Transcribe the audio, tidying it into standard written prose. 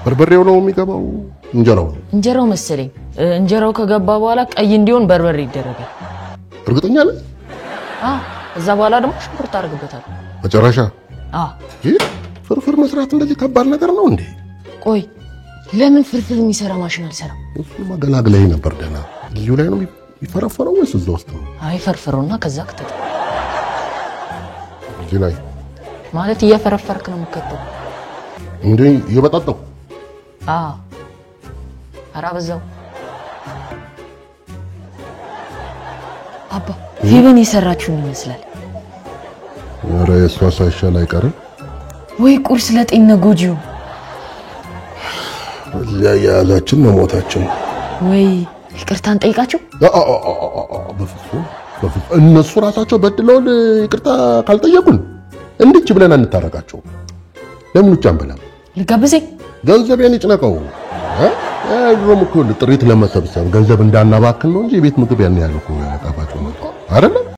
በርበሬው ነው የሚገባው እንጀራው መሰለኝ እንጀራው ከገባ በኋላ ቀይ እንዲሆን በርበሬ ይደረጋል እርግጠኛ ነህ እዛ በኋላ ደግሞ ሽንኩርት አድርግበታል መጨረሻ ፍርፍር መስራት እንደዚህ ከባድ ነገር ነው እንዴ ቆይ ለምን ፍርፍር የሚሰራ ማሽን አልሰራም እሱማ ገላግለኝ ነበር ደና ልዩ ላይ ነው ይፈረፈረው ወይስ እዛው ውስጥ ነው ፈርፈሩና ከዛ ከተተ እዚህ ላይ ማለት እየፈረፈርክ ነው የምከተው እንዴ እየበጣጠው አራበዛው አባ ፊበን የሰራችው ይመስላል ኧረ እሷ ሳይሻል አይቀርም ወይ ቁርስ ለጤና ጎጂው ያያላችን ነው ሞታችን ወይ ይቅርታን ጠይቃቸው በፍጹም እነሱ ራሳቸው በድለው ይቅርታ ካልጠየቁን እንድች ብለን አንታረቃቸው ለምን ጫምበላም ልጋብዘኝ ገንዘቤን ይጭነቀው ድሮም እኮ ጥሪት ለመሰብሰብ ገንዘብ እንዳናባክን ነው እንጂ የቤት ምግብ ያን ያህል እኮ ያጣፋጭ ነው አይደል